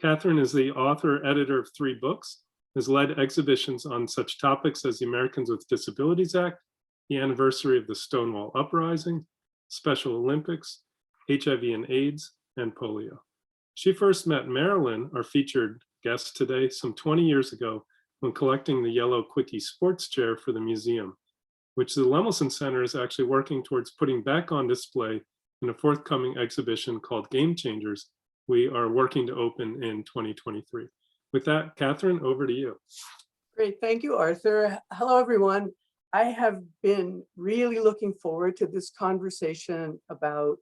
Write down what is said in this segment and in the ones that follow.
Katherine is the author, editor of 3 books, has led exhibitions on such topics as the Americans with Disabilities Act, the anniversary of the Stonewall Uprising, Special Olympics, HIV and AIDS, and polio. She first met Marilyn, our featured guest today, some 20 years ago when collecting the yellow Quickie sports chair for the museum, which the Lemelson Center is actually working towards putting back on display in a forthcoming exhibition called Game Changers we are working to open in 2023. With that, Katherine, over to you. Great, thank you, Arthur. Hello, everyone. I have been really looking forward to this conversation about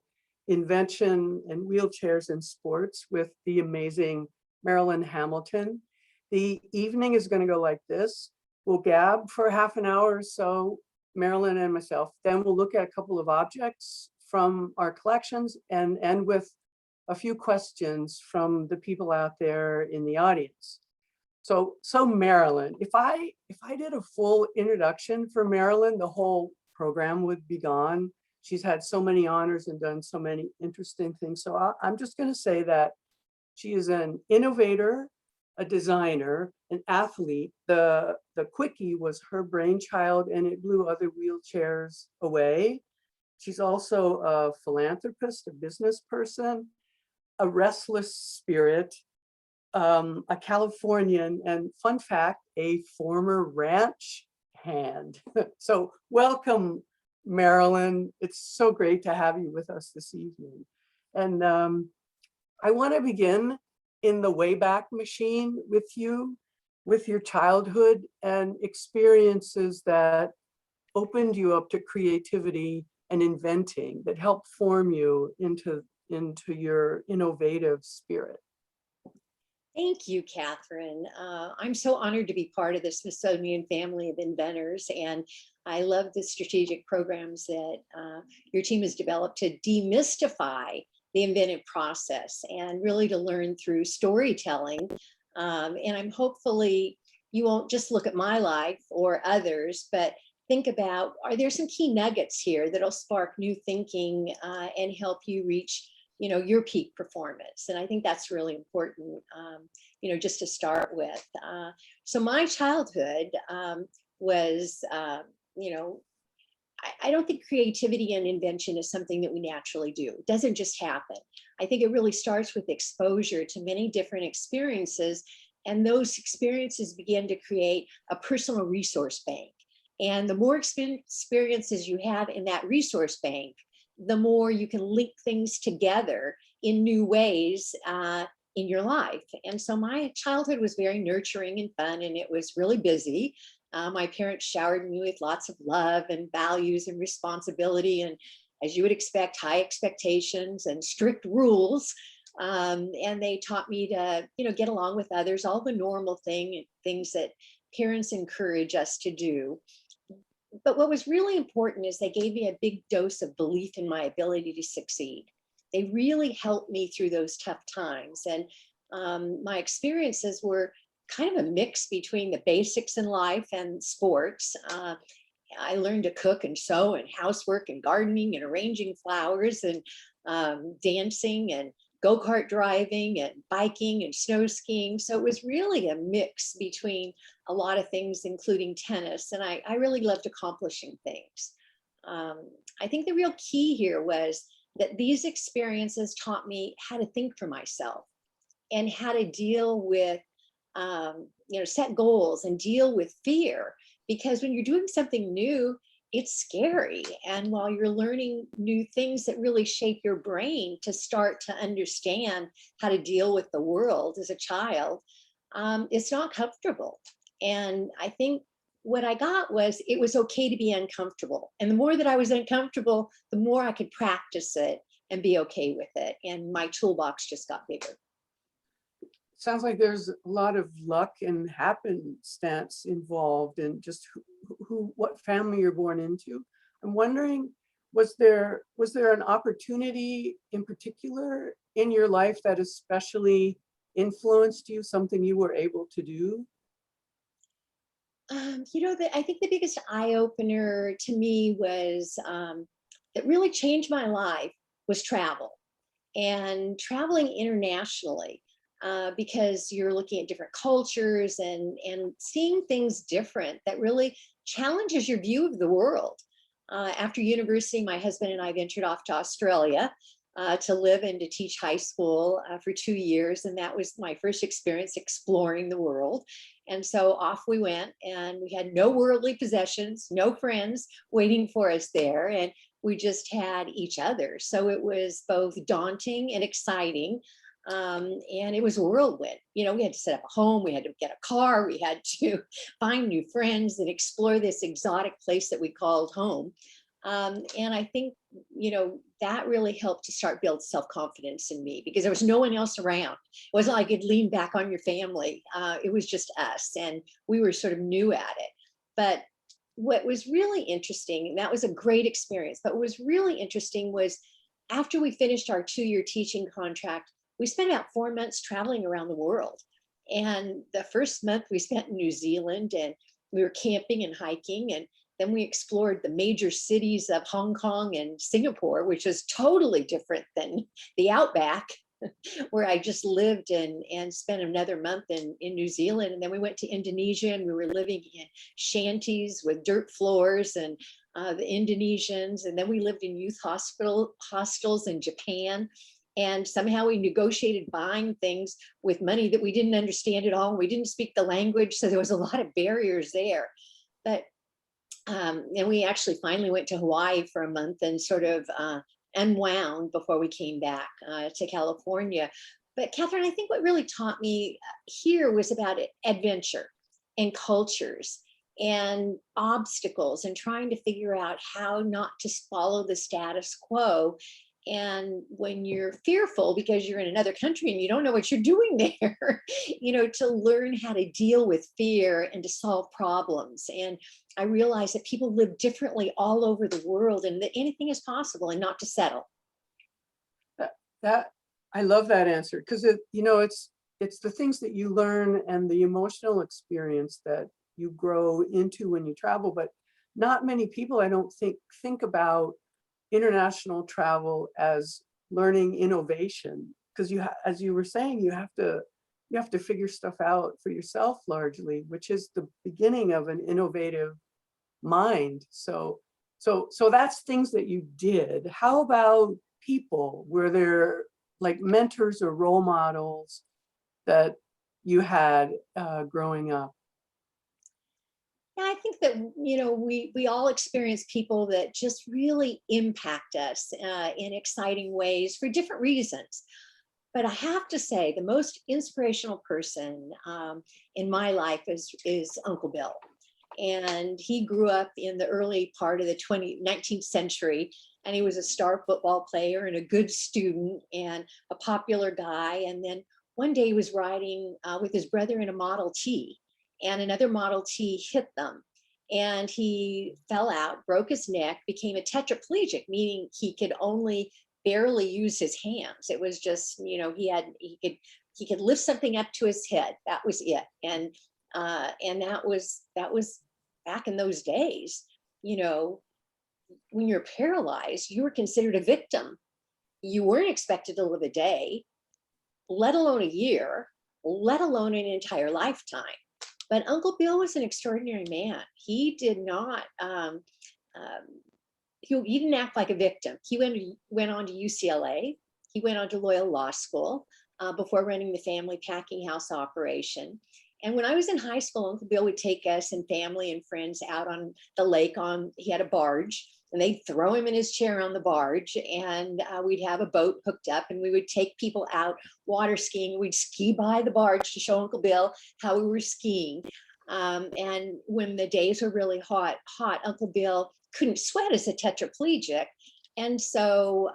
invention and wheelchairs in sports with the amazing Marilyn Hamilton. The evening is going to go like this. We'll gab for half an hour or so, Marilyn and myself. Then we'll look at a couple of objects from our collections and end with a few questions from the people out there in the audience. So Marilyn, if I did a full introduction for Marilyn, the whole program would be gone. She's had so many honors and done so many interesting things. So I'm just going to say that she is an innovator, a designer, an athlete. The Quickie was her brainchild, and it blew other wheelchairs away. She's also a philanthropist, a business person, a restless spirit, a Californian, and fun fact, a former ranch hand. So welcome, Marilyn. It's so great to have you with us this evening. And I want to begin in the Wayback Machine with you, with your childhood and experiences that opened you up to creativity and inventing, that helped form you into your innovative spirit. Thank you, Katherine. I'm so honored to be part of the Smithsonian family of inventors, and I love the strategic programs that your team has developed to demystify the inventive process and really to learn through storytelling. And I'm hopefully you won't just look at my life or others, but think about, are there some key nuggets here that'll spark new thinking and help you reach your peak performance? And I think that's really important, just to start with. So my childhood was, I don't think creativity and invention is something that we naturally do. It doesn't just happen. I think it really starts with exposure to many different experiences, and those experiences begin to create a personal resource bank. And the more experiences you have in that resource bank, the more you can link things together in new ways in your life. And so my childhood was very nurturing and fun, and it was really busy. My parents showered me with lots of love and values and responsibility, and as you would expect, high expectations and strict rules. And they taught me to, get along with others, all the normal things that parents encourage us to do. But what was really important is they gave me a big dose of belief in my ability to succeed. They really helped me through those tough times. And my experiences were kind of a mix between the basics in life and sports. I learned to cook and sew and housework and gardening and arranging flowers and dancing and go-kart driving and biking and snow skiing. So it was really a mix between a lot of things, including tennis. And I really loved accomplishing things. I think the real key here was that these experiences taught me how to think for myself and how to deal with, set goals and deal with fear. Because when you're doing something new, it's scary. And while you're learning new things that really shape your brain to start to understand how to deal with the world as a child, it's not comfortable. And I think what I got was it was okay to be uncomfortable. And the more that I was uncomfortable, the more I could practice it and be okay with it. And my toolbox just got bigger. Sounds like there's a lot of luck and happenstance involved in just what family you're born into. I'm wondering, was there an opportunity in particular in your life that especially influenced you, something you were able to do? I think the biggest eye-opener to me was that really changed my life was travel. and traveling internationally, because you're looking at different cultures and seeing things different that really challenges your view of the world. After university, my husband and I ventured off to Australia to live and to teach high school for 2 years. And that was my first experience exploring the world. And so off we went, and we had no worldly possessions, no friends waiting for us there. And we just had each other. So it was both daunting and exciting. And it was a whirlwind. You know, we had to set up a home, we had to get a car, we had to find new friends and explore this exotic place that we called home. And I think, you know, that really helped to start build self-confidence in me, because there was no one else around. It wasn't like you'd lean back on your family. It was just us, and we were sort of new at it. But what was really interesting, and that was a great experience, but what was really interesting was after we finished our 2-year teaching contract, we spent about 4 months traveling around the world. And the first month we spent in New Zealand, and we were camping and hiking. And then we explored the major cities of Hong Kong and Singapore, which is totally different than the outback where I just lived and spent another month in New Zealand. And then we went to Indonesia, and we were living in shanties with dirt floors and the Indonesians. And then we lived in youth hostels in Japan. And somehow we negotiated buying things with money that we didn't understand at all. And we didn't speak the language. So there was a lot of barriers there. But and we actually finally went to Hawaii for a month and sort of unwound before we came back to California. But Katherine, I think what really taught me here was about adventure and cultures and obstacles, and trying to figure out how not to follow the status quo. And when you're fearful because you're in another country and you don't know what you're doing there, you know, to learn how to deal with fear and to solve problems. And I realized that people live differently all over the world, and that anything is possible, and not to settle. That I love that answer, because it's the things that you learn and the emotional experience that you grow into when you travel. But not many people, I don't think about international travel as learning innovation, because as you were saying, you have to figure stuff out for yourself largely, which is the beginning of an innovative mind. So that's things that you did. How about people? Were there like mentors or role models that you had growing up? Yeah, I think that, you know, we all experience people that just really impact us in exciting ways for different reasons. But I have to say, the most inspirational person in my life is Uncle Bill. And he grew up in the early part of the 19th century, and he was a star football player and a good student and a popular guy. And then one day he was riding with his brother in a Model T, and another Model T hit them. And he fell out, broke his neck, became a tetraplegic, meaning he could only barely use his hands. It was just, you know, he could lift something up to his head. That was it. And that was back in those days. You know, when you're paralyzed, you were considered a victim. You weren't expected to live a day, let alone a year, let alone an entire lifetime. But Uncle Bill was an extraordinary man. He did not, he didn't act like a victim. He went on to UCLA. He went on to Loyola Law School before running the family packing house operation. And when I was in high school, Uncle Bill would take us and family and friends out on the lake. He had a barge, and they'd throw him in his chair on the barge, and we'd have a boat hooked up, and we would take people out water skiing. We'd ski by the barge to show Uncle Bill how we were skiing. And when the days were really hot, Uncle Bill couldn't sweat as a tetraplegic. And so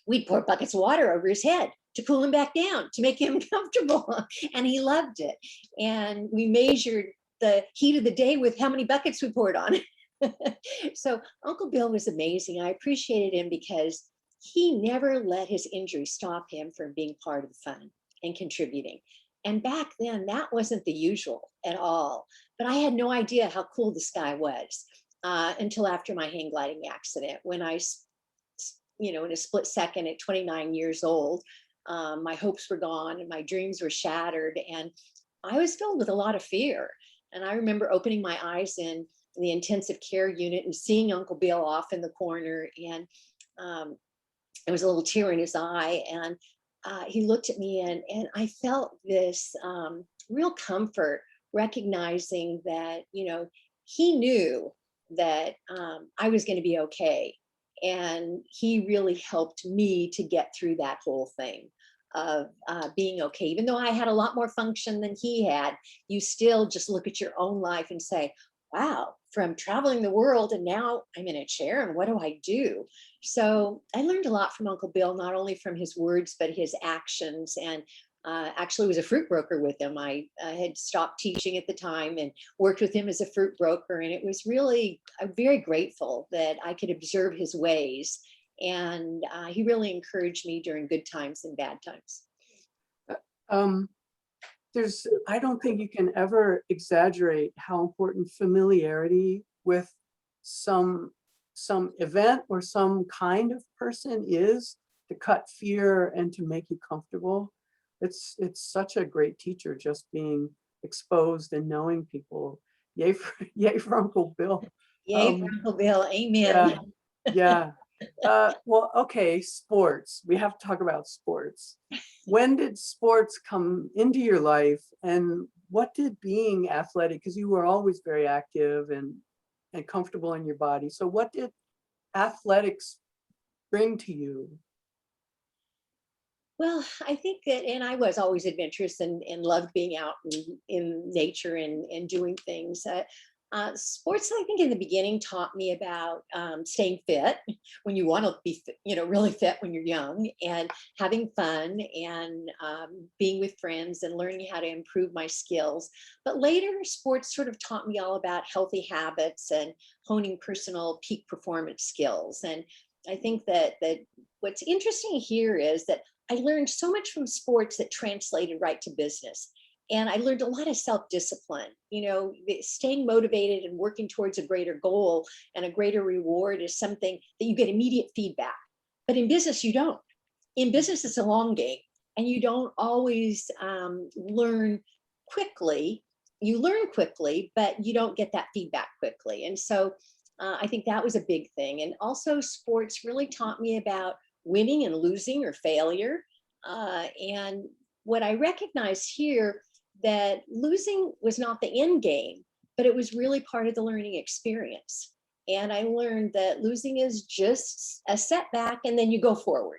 we'd pour buckets of water over his head to cool him back down, to make him comfortable. And he loved it. And we measured the heat of the day with how many buckets we poured on it. So Uncle Bill was amazing. I appreciated him because he never let his injury stop him from being part of the fun and contributing. And back then, that wasn't the usual at all. But I had no idea how cool this guy was until after my hang gliding accident, when I in a split second at 29 years old. My hopes were gone and my dreams were shattered. And I was filled with a lot of fear. And I remember opening my eyes in the intensive care unit and seeing Uncle Bill off in the corner. And there was a little tear in his eye. And he looked at me, and I felt this real comfort, recognizing that, he knew that I was going to be okay. And he really helped me to get through that whole thing of being okay. Even though I had a lot more function than he had, you still just look at your own life and say, wow, from traveling the world and now I'm in a chair and what do I do? So I learned a lot from Uncle Bill, not only from his words, but his actions. And actually was a fruit broker with him. I had stopped teaching at the time and worked with him as a fruit broker. And it was really, I'm very grateful that I could observe his ways. And he really encouraged me during good times and bad times. I don't think you can ever exaggerate how important familiarity with some event or some kind of person is to cut fear and to make you comfortable. It's such a great teacher, just being exposed and knowing people. Yay for Uncle Bill. Yay for Uncle Bill. Amen. Yeah. Well, okay, sports. We have to talk about sports. When did sports come into your life, and what did being athletic, because you were always very active and comfortable in your body. So what did athletics bring to you? Well, I think that, and I was always adventurous and loved being out in nature and doing things. Sports, I think in the beginning taught me about staying fit when you want to be, really fit when you're young, and having fun and being with friends and learning how to improve my skills. But later, sports sort of taught me all about healthy habits and honing personal peak performance skills. And I think that what's interesting here is that I learned so much from sports that translated right to business. And I learned a lot of self-discipline, staying motivated and working towards a greater goal and a greater reward is something that you get immediate feedback. But in business, you don't. In business, it's a long game, and you don't always learn quickly. You learn quickly, but you don't get that feedback quickly. And so I think that was a big thing. And also sports really taught me about winning and losing or failure. And what I recognized here, that losing was not the end game, but it was really part of the learning experience. And I learned that losing is just a setback and then you go forward.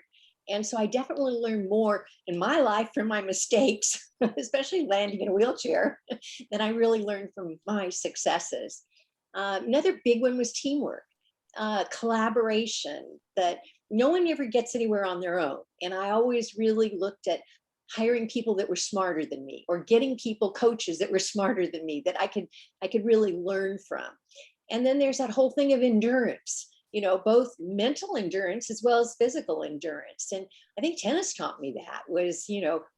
And so I definitely learned more in my life from my mistakes, especially landing in a wheelchair, than I really learned from my successes. Another big one was teamwork, collaboration, that no one ever gets anywhere on their own. And I always really looked at hiring people that were smarter than me, or getting people, coaches that were smarter than me, that I could really learn from. And then there's that whole thing of endurance, both mental endurance as well as physical endurance. And I think tennis taught me that was,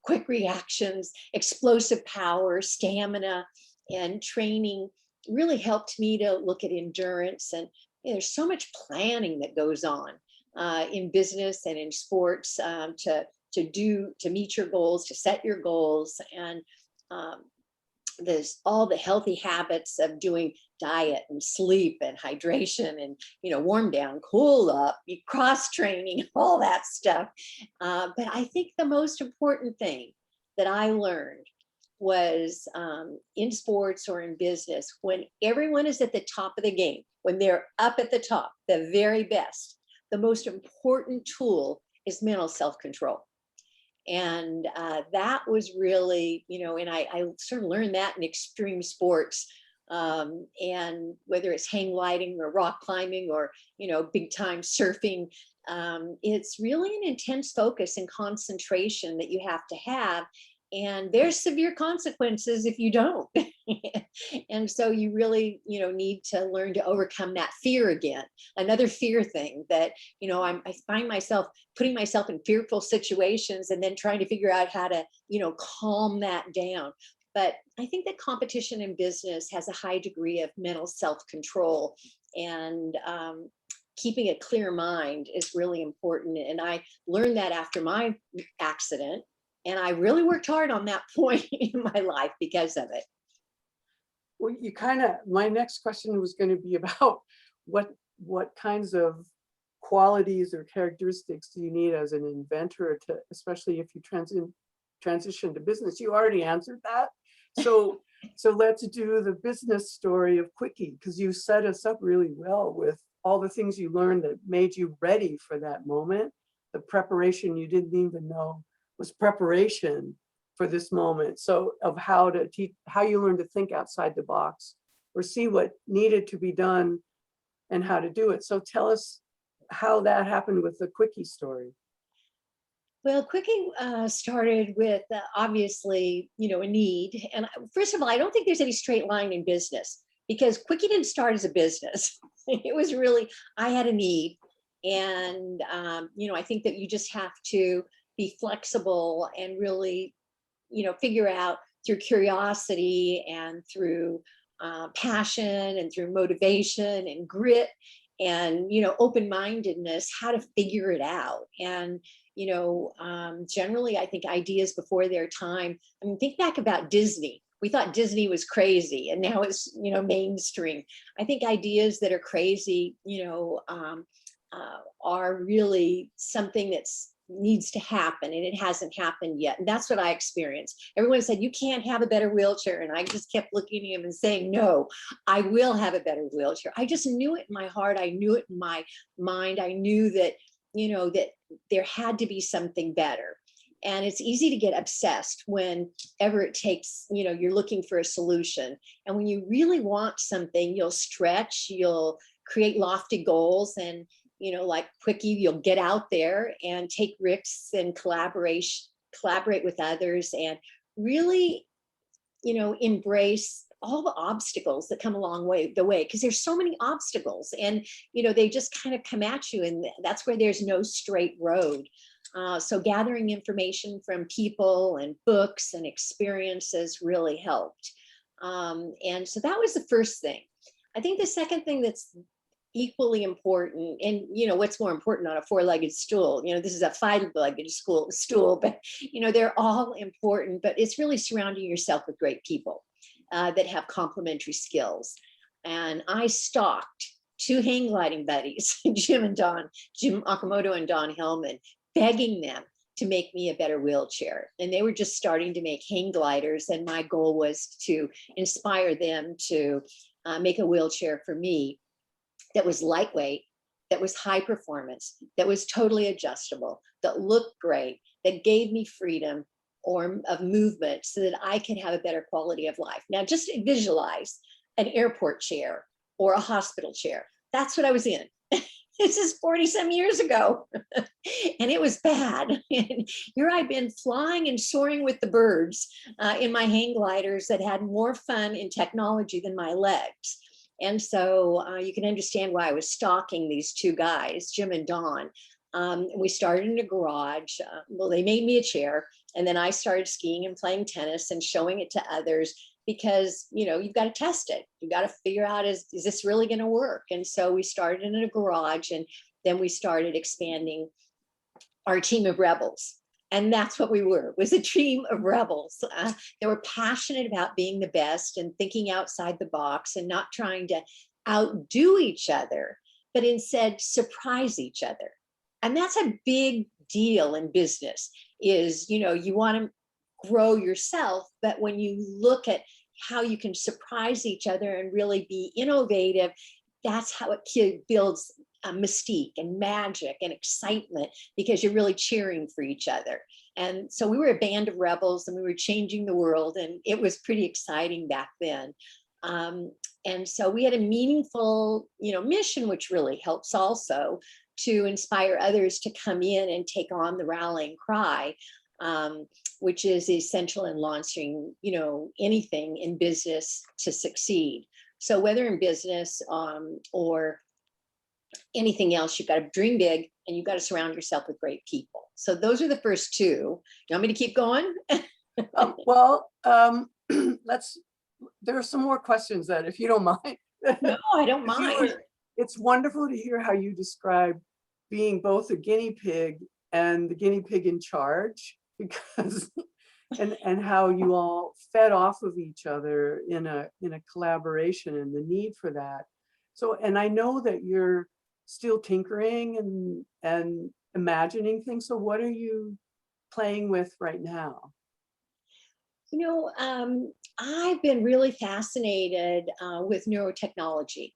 quick reactions, explosive power, stamina, and training really helped me to look at endurance. And there's so much planning that goes on in business and in sports to meet your goals, to set your goals. And there's all the healthy habits of doing diet and sleep and hydration and, warm down, cool up, cross training, all that stuff. But I think the most important thing that I learned was in sports or in business, when everyone is at the top of the game, when they're up at the top, the very best, the most important tool is mental self-control. And that was really, and I sort of learned that in extreme sports. And whether it's hang gliding or rock climbing or, big time surfing, it's really an intense focus and concentration that you have to have. And there's severe consequences if you don't. And so you really, need to learn to overcome that fear again. Another fear thing that, I find myself putting myself in fearful situations and then trying to figure out how to, calm that down. But I think that competition in business has a high degree of mental self-control. And keeping a clear mind is really important. And I learned that after my accident. And I really worked hard on that point in my life because of it. Well, you kind of, my next question was going to be about what kinds of qualities or characteristics do you need as an inventor to, especially if you transition to business. You already answered that. So let's do the business story of Quickie, because you set us up really well with all the things you learned that made you ready for that moment. The preparation you didn't even know was preparation for this moment. So of how to teach, how you learn to think outside the box or see what needed to be done and how to do it. So tell us how that happened with the Quickie story. Well, Quickie started with obviously, a need. And first of all, I don't think there's any straight line in business, because Quickie didn't start as a business. It was really, I had a need. And, I think that you just have to be flexible and really, figure out through curiosity and through passion and through motivation and grit and, open-mindedness, how to figure it out. And, generally, I think ideas before their time. I mean, think back about Disney. We thought Disney was crazy, and now it's, mainstream. I think ideas that are crazy, are really something that's needs to happen, and it hasn't happened yet. And that's what I experienced. Everyone said, you can't have a better wheelchair. And I just kept looking at him and saying, no, I will have a better wheelchair. I just knew it in my heart. I knew it in my mind. I knew that, that there had to be something better. And it's easy to get obsessed whenever it takes, you're looking for a solution. And when you really want something, you'll stretch, you'll create lofty goals, and like Quickie, you'll get out there and take risks and collaborate with others, and really, embrace all the obstacles that come along the way, because there's so many obstacles, and they just kind of come at you, and that's where there's no straight road. So gathering information from people and books and experiences really helped. And so that was the first thing. I think the second thing that's equally important, and what's more important on a four-legged stool, this is a five-legged stool, but they're all important, but it's really surrounding yourself with great people that have complementary skills. And I stalked two hang gliding buddies, Jim Okamoto and Don Hellman, begging them to make me a better wheelchair. And they were just starting to make hang gliders, and my goal was to inspire them to make a wheelchair for me that was lightweight, that was high performance, that was totally adjustable, that looked great, that gave me freedom of movement so that I could have a better quality of life. Now, just visualize an airport chair or a hospital chair. That's what I was in. This is 40 some years ago, and it was bad. And here I've been flying and soaring with the birds in my hang gliders that had more fun in technology than my legs. And so you can understand why I was stalking these two guys, Jim and Don. We started in a garage. Well, they made me a chair, and then I started skiing and playing tennis and showing it to others, because you've got to test it. You've got to figure out, is this really going to work? And so we started in a garage, and then we started expanding our team of rebels. And that's what we were, was a team of rebels that were passionate about being the best and thinking outside the box and not trying to outdo each other, but instead surprise each other. And that's a big deal in business, is, you want to grow yourself, but when you look at how you can surprise each other and really be innovative, that's how it builds mystique and magic and excitement, because you're really cheering for each other. And so we were a band of rebels, and we were changing the world, and it was pretty exciting back then. And so we had a meaningful, mission, which really helps also to inspire others to come in and take on the rallying cry, which is essential in launching, anything in business to succeed. So whether in business or anything else, you've got to dream big, and you've got to surround yourself with great people. So those are the first two. You want me to keep going? There are some more questions then, if you don't mind. No, I don't mind. it's wonderful to hear how you describe being both a guinea pig and the guinea pig in charge, because and how you all fed off of each other in a collaboration, and the need for that. So, and I know that you're still tinkering and imagining things. So what are you playing with right now? You know, I've been really fascinated with neurotechnology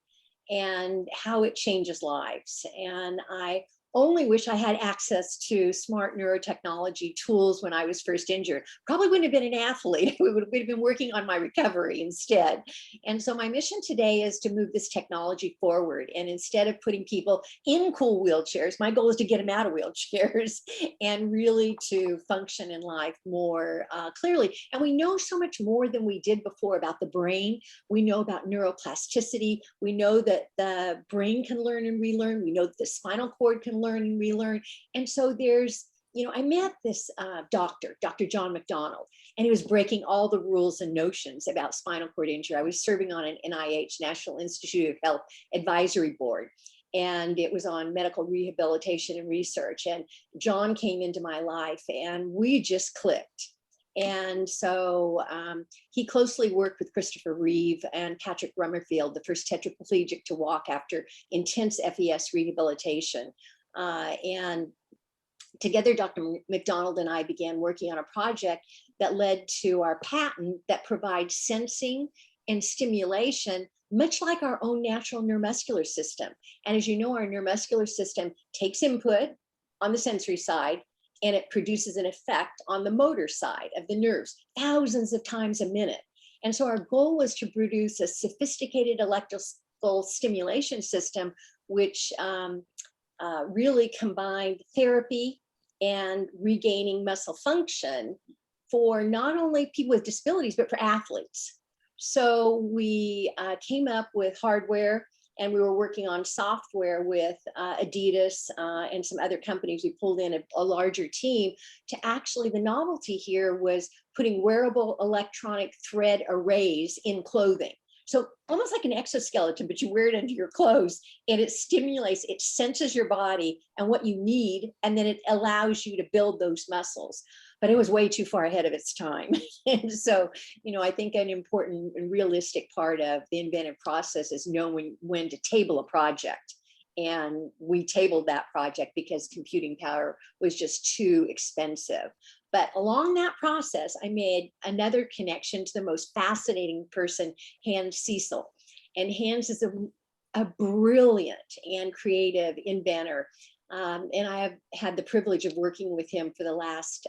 and how it changes lives. And I only wish I had access to smart neurotechnology tools when I was first injured. Probably wouldn't have been an athlete. We would have been working on my recovery instead. And so my mission today is to move this technology forward. And instead of putting people in cool wheelchairs, my goal is to get them out of wheelchairs and really to function in life more clearly. And we know so much more than we did before about the brain. We know about neuroplasticity. We know that the brain can learn and relearn. We know that the spinal cord can learn and relearn. And so there's, you know, I met this Dr. John McDonald, and he was breaking all the rules and notions about spinal cord injury. I was serving on an NIH, National Institute of Health Advisory Board, and it was on medical rehabilitation and research. And John came into my life and we just clicked. And so he closely worked with Christopher Reeve and Patrick Rummerfield, the first tetraplegic to walk after intense FES rehabilitation. And together, Dr. McDonald and I began working on a project that led to our patent that provides sensing and stimulation, much like our own natural neuromuscular system. And as you know, our neuromuscular system takes input on the sensory side, and it produces an effect on the motor side of the nerves thousands of times a minute. And so our goal was to produce a sophisticated electrical stimulation system, which really combined therapy and regaining muscle function for not only people with disabilities, but for athletes. So we came up with hardware, and we were working on software with Adidas and some other companies. We pulled in a larger team to actually, the novelty here was putting wearable electronic thread arrays in clothing. So almost like an exoskeleton, but you wear it under your clothes, and it stimulates, it senses your body and what you need, and then it allows you to build those muscles. But it was way too far ahead of its time. And so, you know, I think an important and realistic part of the inventive process is knowing when to table a project. And we tabled that project because computing power was just too expensive. But along that process, I made another connection to the most fascinating person, Hans Cecil. And Hans is a brilliant and creative inventor. And I have had the privilege of working with him for the last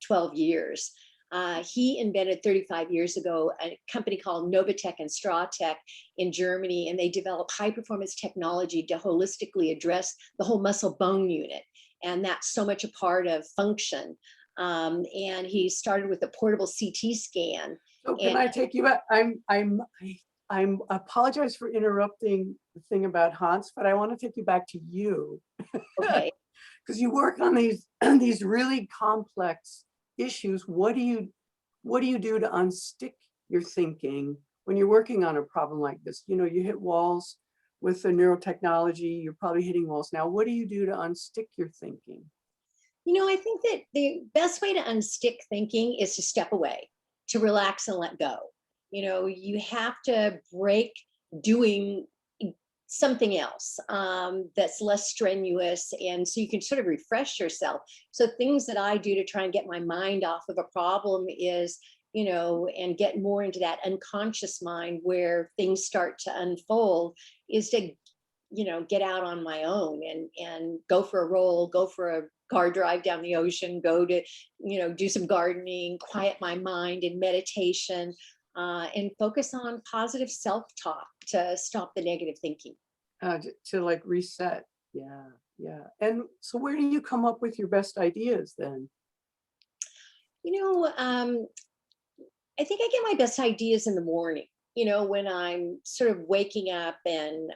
12 years. He invented 35 years ago a company called Novatech and Stratech in Germany, and they developed high performance technology to holistically address the whole muscle bone unit. And that's so much a part of function. And he started with a portable CT scan. So can I take you back? I'm apologize for interrupting the thing about Hans, but I want to take you back to you. Okay. Because you work on these really complex issues. What do you do to unstick your thinking when you're working on a problem like this? You know, you hit walls with the neurotechnology, you're probably hitting walls now. What do you do to unstick your thinking? You know, I think that the best way to unstick thinking is to step away, to relax and let go. You know, you have to break doing something else that's less strenuous, and so you can sort of refresh yourself. So things that I do to try and get my mind off of a problem is, you know, and get more into that unconscious mind where things start to unfold, is to, you know, get out on my own and go for a roll, go for a car drive down the ocean, go to, you know, do some gardening, quiet my mind in meditation, and focus on positive self-talk to stop the negative thinking. To like reset. Yeah. And so where do you come up with your best ideas then? You know, I think I get my best ideas in the morning, you know, when I'm sort of waking up and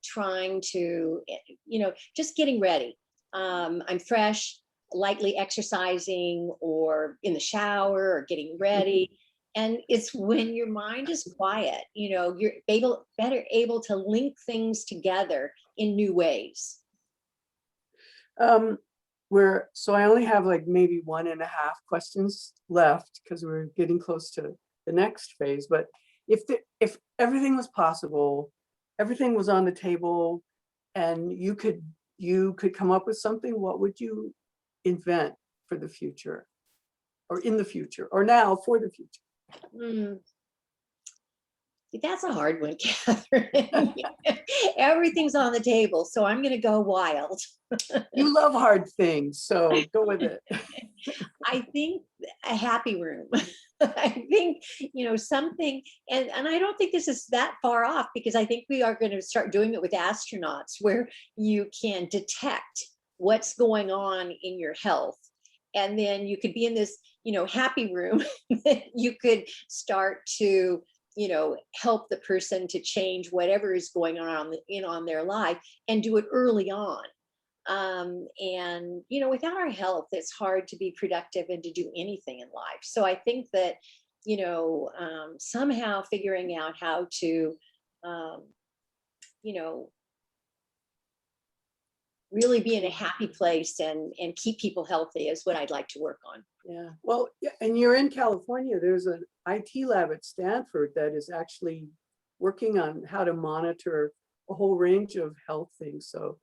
trying to, you know, just getting ready. I'm fresh, lightly exercising or in the shower or getting ready. And it's when your mind is quiet, you're better able to link things together in new ways. So I only have like maybe 1.5 questions left because we're getting close to the next phase. But if everything was possible, everything was on the table, and you could come up with something, what would you invent for the future, or in the future, or now for the future? That's a hard one, Catherine. Everything's on the table, so I'm going to go wild. You love hard things, so go with it. I think a happy room. I think, something, and I don't think this is that far off, because I think we are going to start doing it with astronauts, where you can detect what's going on in your health. And then you could be in this, happy room that you could start to, help the person to change whatever is going on their life, and do it early on. And, without our health, it's hard to be productive and to do anything in life. So I think that, somehow figuring out how to, really be in a happy place and keep people healthy is what I'd like to work on. Yeah, well, yeah, and you're in California. There's an IT lab at Stanford that is actually working on how to monitor a whole range of health things. So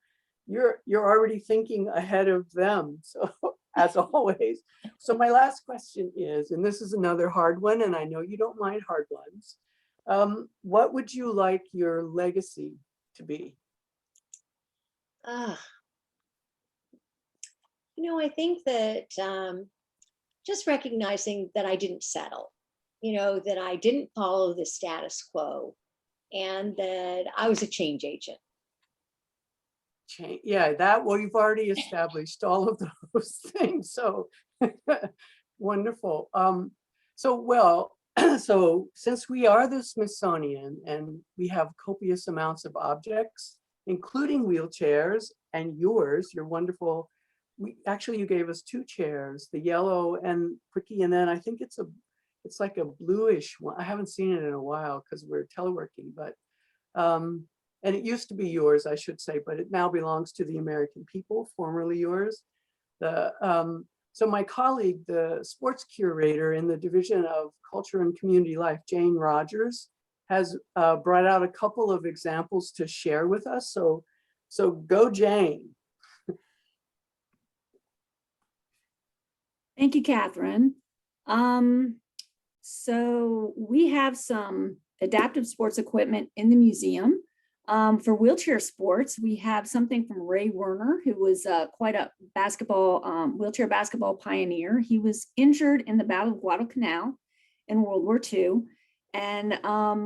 you're already thinking ahead of them. So as always. So my last question is, and this is another hard one, and I know you don't mind hard ones. What would you like your legacy to be? I think that just recognizing that I didn't settle, that I didn't follow the status quo, and that I was a change agent. Yeah, well, you've already established all of those things. So wonderful. So since we are the Smithsonian and we have copious amounts of objects, including wheelchairs, and your wonderful, you gave us 2 chairs, the yellow and Quickie, and then I think it's like a bluish one. I haven't seen it in a while because we're teleworking, but and it used to be yours, I should say, but it now belongs to the American people, formerly yours. So my colleague, the sports curator in the Division of Culture and Community Life, Jane Rogers, has brought out a couple of examples to share with us. So go, Jane. Thank you, Catherine. So we have some adaptive sports equipment in the museum. For wheelchair sports, we have something from Ray Werner, who was quite a wheelchair basketball pioneer. He was injured in the Battle of Guadalcanal in World War II. And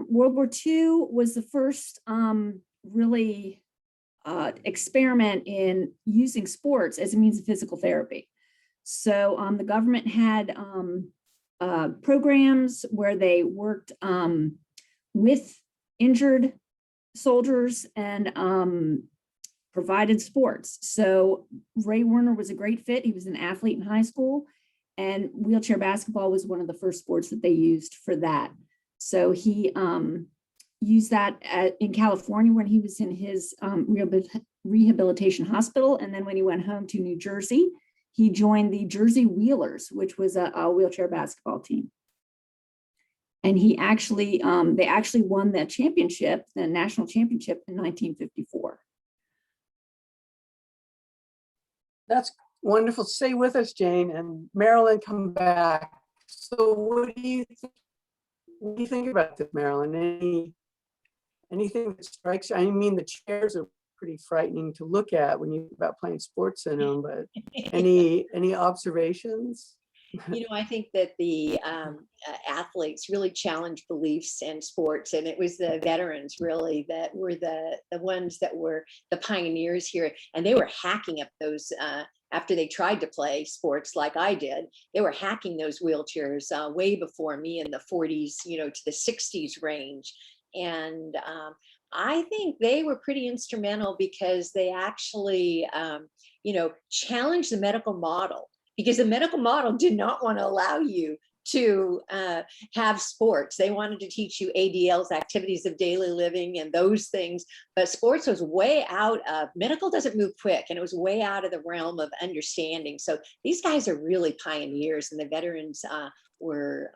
World War II was the first really experiment in using sports as a means of physical therapy. So the government had programs where they worked with injured soldiers and provided sports. So Ray Werner was a great fit. He was an athlete in high school, and wheelchair basketball was one of the first sports that they used for that. So he used that in California when he was in his rehabilitation hospital. And then when he went home to New Jersey, he joined the Jersey Wheelers, which was a wheelchair basketball team. And they actually won the championship, the national championship, in 1954. That's wonderful. Stay with us, Jane, and Marilyn, come back. So what do you think about this, Marilyn? Anything that strikes you? I mean, the chairs are pretty frightening to look at when you think about playing sports in them, but any observations? I think that the athletes really challenged beliefs in sports, and it was the veterans really that were the ones that were the pioneers here, and they were hacking up those after they tried to play sports like I did. They were hacking those wheelchairs way before me in the 40s, to the 60s range. And I think they were pretty instrumental because they actually, challenged the medical model, because the medical model did not want to allow you to have sports. They wanted to teach you ADLs, activities of daily living, and those things. But sports was way out of, medical doesn't move quick, and it was way out of the realm of understanding. So these guys are really pioneers, and the veterans were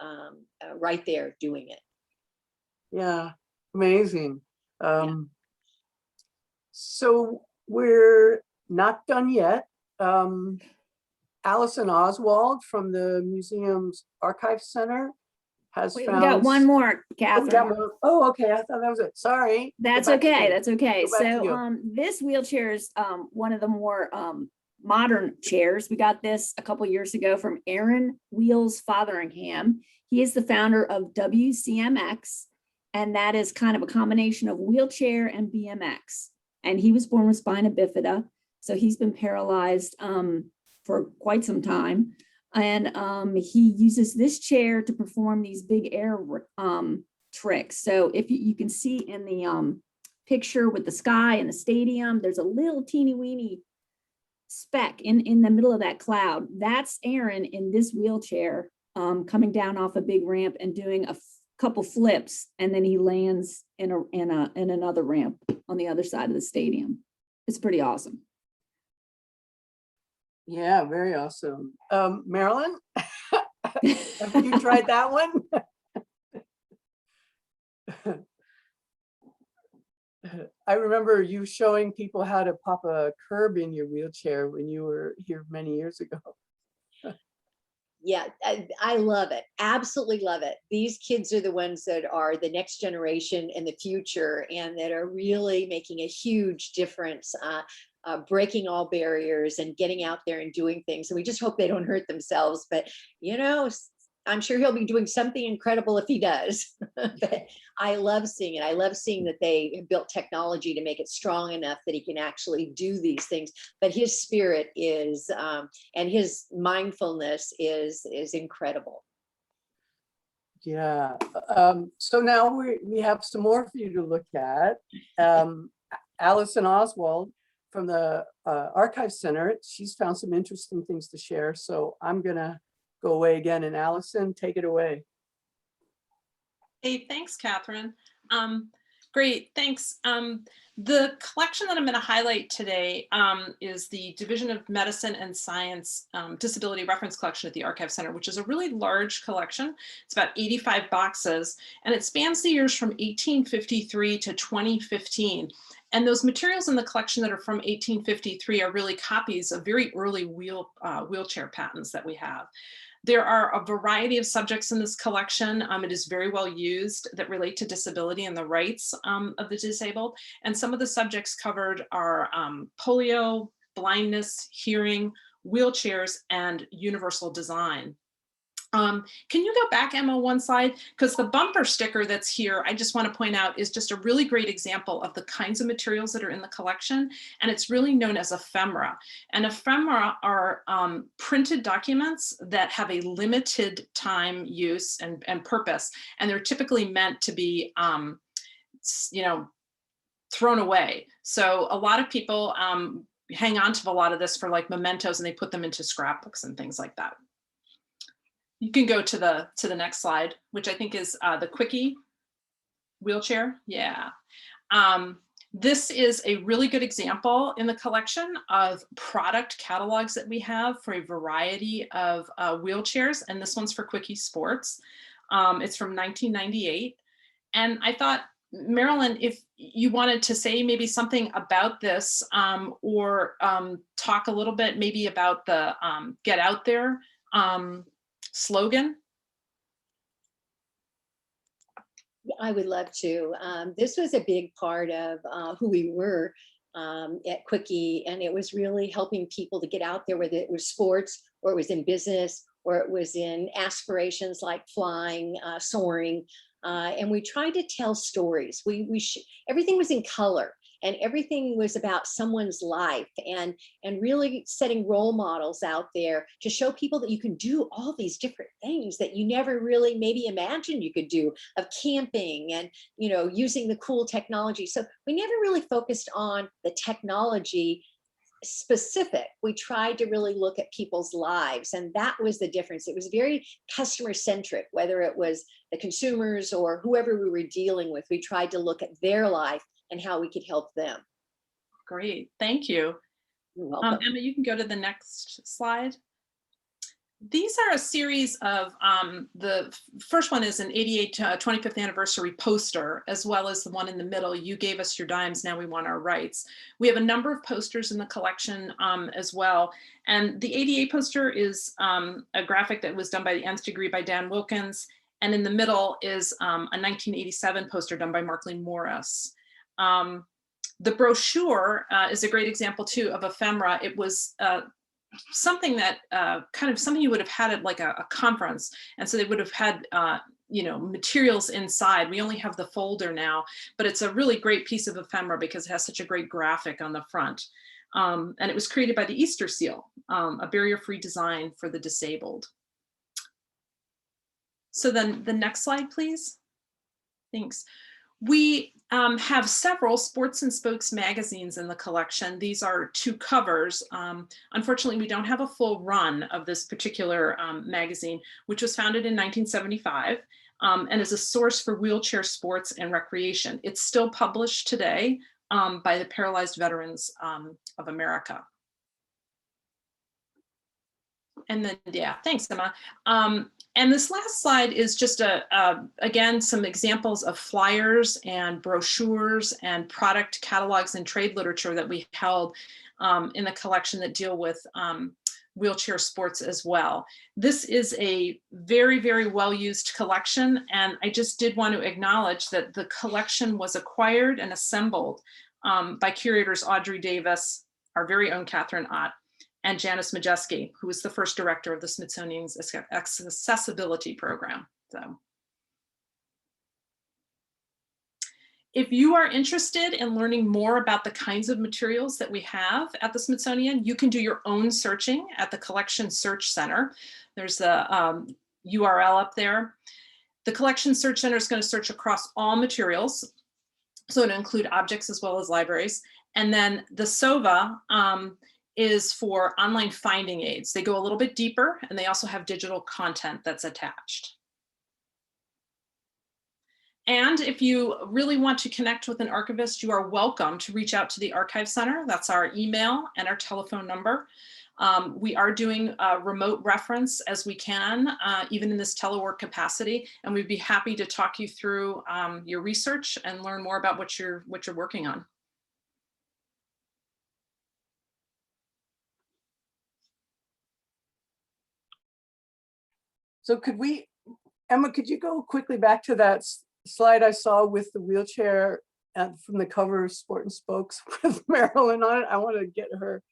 right there doing it. Yeah, amazing. So we're not done yet. Alison Oswald from the museum's Archive Center has Wait, found. we got one more, Oh, we Catherine. got more. Oh, okay. I thought that was it. Sorry. That's Go back to okay. you. That's okay. Go back to So you. this wheelchair is one of the more modern chairs. We got this a couple years ago from Aaron Wheels Fotheringham. He is the founder of WCMX, and that is kind of a combination of wheelchair and BMX. And he was born with spina bifida, so he's been paralyzed for quite some time. And he uses this chair to perform these big air tricks. So if you can see in the picture with the sky and the stadium, there's a little teeny weeny speck in the middle of that cloud. That's Aaron in this wheelchair coming down off a big ramp and doing a couple flips, and then he lands in another ramp on the other side of the stadium. It's pretty awesome. Yeah, very awesome. Marilyn, have you tried that one? I remember you showing people how to pop a curb in your wheelchair when you were here many years ago. Yeah, I love it. Absolutely love it. These kids are the ones that are the next generation and the future, and that are really making a huge difference, breaking all barriers and getting out there and doing things. And we just hope they don't hurt themselves. But, you know, I'm sure he'll be doing something incredible if he does. But I love seeing it. I love seeing that they have built technology to make it strong enough that he can actually do these things. But his spirit is, and his mindfulness is incredible. Yeah. So now we have some more for you to look at. Alison Oswald from the Archive Center, she's found some interesting things to share. So I'm gonna go away again, and Alison, take it away. Hey, thanks, Catherine. Great, thanks. The collection that I'm going to highlight today is the Division of Medicine and Science Disability Reference Collection at the Archive Center, which is a really large collection. It's about 85 boxes, and it spans the years from 1853 to 2015. And those materials in the collection that are from 1853 are really copies of very early wheelchair patents that we have. There are a variety of subjects in this collection. It is very well used that relate to disability and the rights of the disabled. And some of the subjects covered are polio, blindness, hearing, wheelchairs, and universal design. Can you go back, Emma, one slide? Because the bumper sticker that's here, I just want to point out, is just a really great example of the kinds of materials that are in the collection. And it's really known as ephemera. And ephemera are printed documents that have a limited time use and purpose. And they're typically meant to be, you know, thrown away. So a lot of people hang on to a lot of this for like mementos, and they put them into scrapbooks and things like that. You can go to the next slide, which I think is the Quickie wheelchair. Yeah. This is a really good example in the collection of product catalogs that we have for a variety of wheelchairs. And this one's for Quickie Sports. It's from 1998. And I thought, Marilyn, if you wanted to say maybe something about this or talk a little bit maybe about the Get Out There slogan. I would love to. This was a big part of who we were at Quickie, and it was really helping people to get out there, whether it was sports or it was in business or it was in aspirations like flying, soaring, and we tried to tell stories. Everything was in color. And everything was about someone's life and really setting role models out there to show people that you can do all these different things that you never really maybe imagined you could do, of camping and, you know, using the cool technology. So we never really focused on the technology specific. We tried to really look at people's lives, and that was the difference. It was very customer centric, whether it was the consumers or whoever we were dealing with. We tried to look at their life and how we could help them. Great, thank you. You're welcome. Emma, you can go to the next slide. These are a series of, the first one is an 25th anniversary poster, as well as the one in the middle, You Gave Us Your Dimes, Now We Want Our Rights. We have a number of posters in the collection as well. And the 88 poster is a graphic that was done by the Nth Degree by Dan Wilkins. And in the middle is a 1987 poster done by Markley Morris. The brochure is a great example too of ephemera. It was something that kind of something you would have had at like a conference. And so they would have had, you know, materials inside. We only have the folder now, but it's a really great piece of ephemera because it has such a great graphic on the front. And it was created by the Easter Seal, a barrier-free design for the disabled. So then the next slide, please. Thanks. We have several Sports and Spokes magazines in the collection. These are 2 covers. Unfortunately, we don't have a full run of this particular magazine, which was founded in 1975 and is a source for wheelchair sports and recreation. It's still published today by the Paralyzed Veterans of America. And then, yeah, thanks, Emma. And this last slide is just again, some examples of flyers and brochures and product catalogs and trade literature that we held in the collection that deal with wheelchair sports as well. This is a very, very well-used collection. And I just did want to acknowledge that the collection was acquired and assembled by curators Audrey Davis, our very own Katherine Ott, and Janice Majeski, who was the first director of the Smithsonian's accessibility program. So if you are interested in learning more about the kinds of materials that we have at the Smithsonian, you can do your own searching at the Collection Search Center. There's a URL up there. The Collection Search Center is going to search across all materials, so it'll include objects as well as libraries. And then the SOVA is for online finding aids. They go a little bit deeper, and they also have digital content that's attached. And if you really want to connect with an archivist, you are welcome to reach out to the Archive Center. That's our email and our telephone number. We are doing remote reference as we can, even in this telework capacity, and we'd be happy to talk you through your research and learn more about what you're working on. So could we, Emma, could you go quickly back to that slide I saw with the wheelchair from the cover of Sport and Spokes with Marilyn on it? I want to get her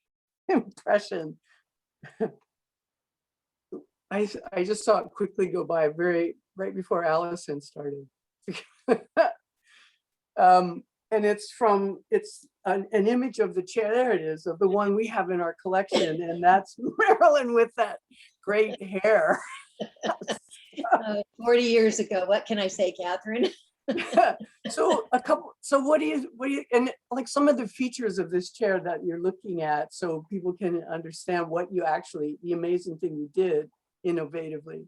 impression. I just saw it quickly go by right before Allison started. And it's an image of the chair, there it is, of the one we have in our collection, and that's Marilyn with that great hair. 40 years ago, what can I say, Katherine? So what do you, and like some of the features of this chair that you're looking at, so people can understand what you actually, the amazing thing you did innovatively.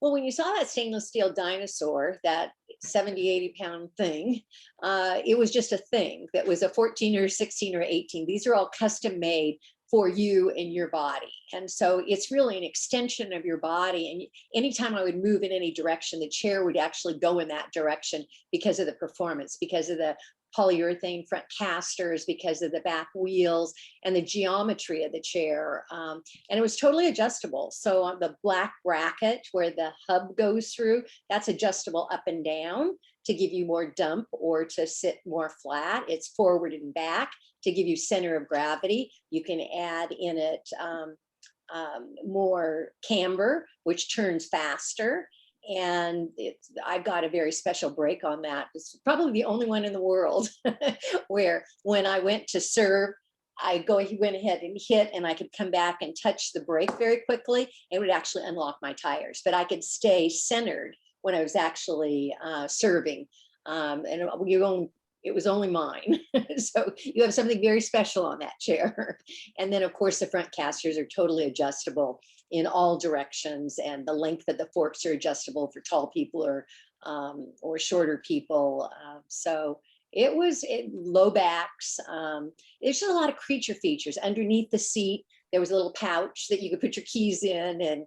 Well, when you saw that stainless steel dinosaur, that 70, 80 pound thing, it was just a thing that was a 14 or 16 or 18. These are all custom made for you and your body. And so it's really an extension of your body. And anytime I would move in any direction, the chair would actually go in that direction because of the performance, because of the polyurethane front casters, because of the back wheels and the geometry of the chair. And it was totally adjustable. So on the black bracket where the hub goes through, that's adjustable up and down to give you more dump or to sit more flat. It's forward and back to give you center of gravity. You can add in it more camber, which turns faster. And I've got a very special brake on that. It's probably the only one in the world where when I went to serve, he went ahead and hit, and I could come back and touch the brake very quickly. It would actually unlock my tires, but I could stay centered when I was actually serving. And you it was only mine. So you have something very special on that chair. And then of course the front casters are totally adjustable in all directions, and the length of the forks are adjustable for tall people or shorter people. So it was low backs. There's just a lot of creature features underneath the seat. There was a little pouch that you could put your keys in, and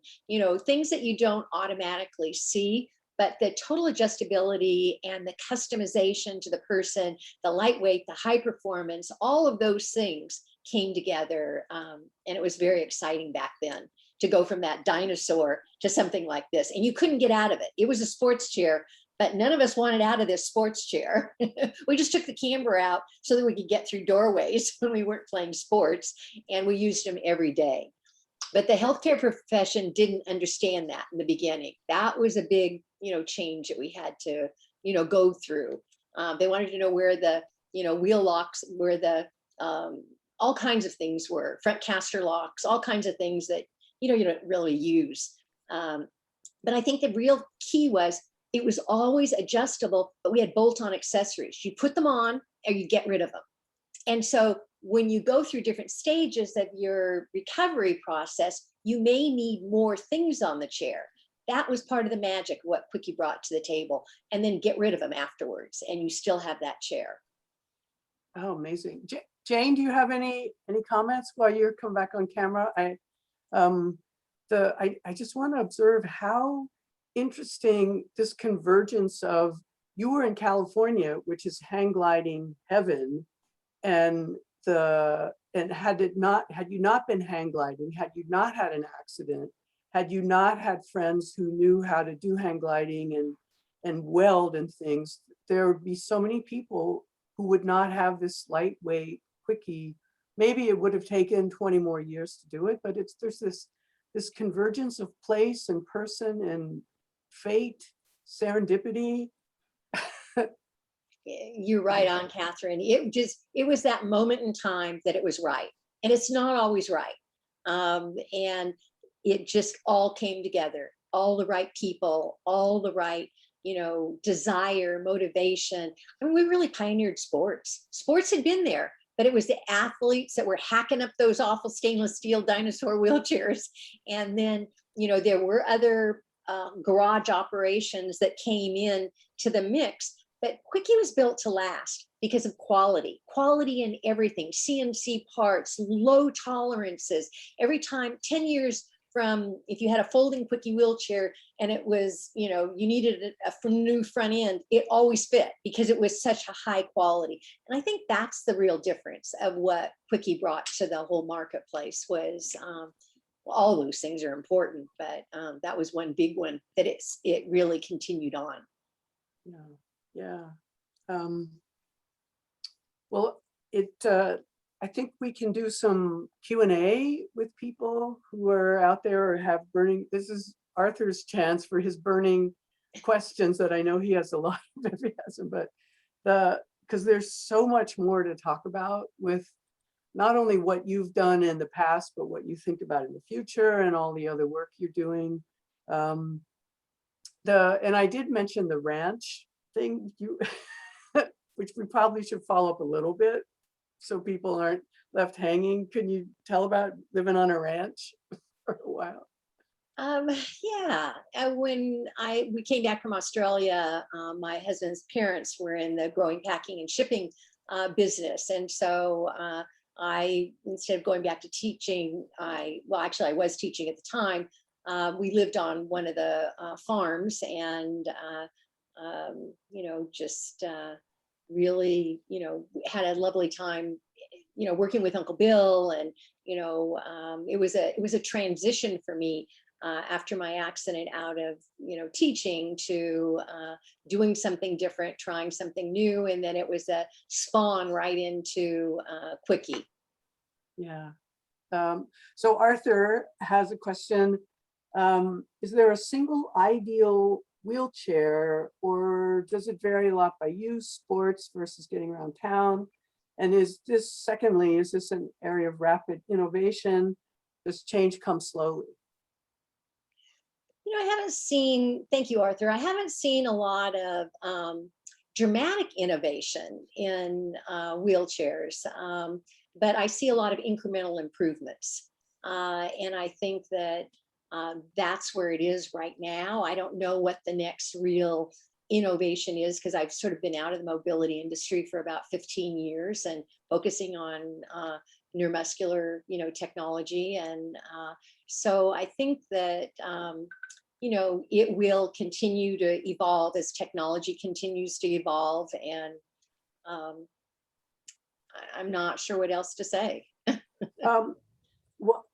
things that you don't automatically see. But the total adjustability and the customization to the person, the lightweight, the high performance, all of those things came together. And it was very exciting back then to go from that dinosaur to something like this. And you couldn't get out of it. It was a sports chair, but none of us wanted out of this sports chair. We just took the camber out so that we could get through doorways when we weren't playing sports, and we used them every day. But the healthcare profession didn't understand that in the beginning. That was a big, change that we had to, go through. They wanted to know where the, wheel locks, where the, all kinds of things were, front caster locks, all kinds of things that, you don't really use. But I think the real key was it was always adjustable, but we had bolt-on accessories. You put them on or you get rid of them. And so when you go through different stages of your recovery process, you may need more things on the chair. That was part of the magic, what Quickie brought to the table, and then get rid of them afterwards, and you still have that chair. Oh, amazing. Jane, do you have any comments while you come back on camera? I just want to observe how interesting this convergence of, you were in California, which is hang gliding heaven, and had you not been hang gliding, had you not had an accident, had you not had friends who knew how to do hang gliding and weld and things, there would be so many people who would not have this lightweight Quickie. Maybe it would have taken 20 more years to do it, but there's this convergence of place and person and fate, serendipity. You're right on, Katherine. It was that moment in time that it was right. And it's not always right. And it just all came together, all the right people, all the right, desire, motivation. I mean, we really pioneered sports. Sports had been there, but it was the athletes that were hacking up those awful stainless steel dinosaur wheelchairs. And then, there were other garage operations that came in to the mix. But Quickie was built to last because of quality in everything, CNC parts, low tolerances. Every time, 10 years from, if you had a folding Quickie wheelchair and it was, you needed a new front end, it always fit because it was such a high quality. And I think that's the real difference of what Quickie brought to the whole marketplace was, all those things are important, but that was one big one that it really continued on. Yeah. Well, I think we can do some Q&A with people who are out there or have burning. This is Arthur's chance for his burning questions that I know he has a lot of if he hasn't, but because there's so much more to talk about with not only what you've done in the past, but what you think about in the future and all the other work you're doing. And I did mention the ranch thing, which we probably should follow up a little bit so people aren't left hanging. Can you tell about living on a ranch for a while? Yeah, when we came back from Australia, my husband's parents were in the growing, packing, and shipping business, and so I, instead of going back to teaching, I was teaching at the time. We lived on one of the farms, and just really, had a lovely time, working with Uncle Bill, and it was a transition for me after my accident out of teaching to doing something different, trying something new, and then it was a spawn right into Quickie. Yeah. So Arthur has a question. Is there a single ideal wheelchair, or does it vary a lot by use, sports versus getting around town? And is this an area of rapid innovation? Does change come slowly? I haven't seen, thank you, Arthur. I haven't seen a lot of dramatic innovation in wheelchairs, but I see a lot of incremental improvements. And I think that that's where it is right now. I don't know what the next real innovation is, because I've sort of been out of the mobility industry for about 15 years and focusing on neuromuscular, technology. And so I think that, it will continue to evolve as technology continues to evolve. And I'm not sure what else to say. Well,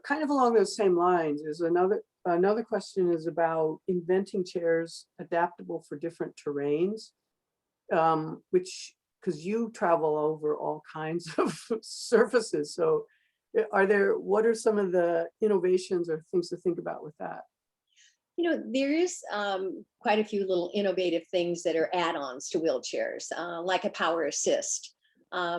kind of along those same lines is another question is about inventing chairs adaptable for different terrains, which, because you travel over all kinds of surfaces. So what are some of the innovations or things to think about with that? There is quite a few little innovative things that are add-ons to wheelchairs, like a power assist.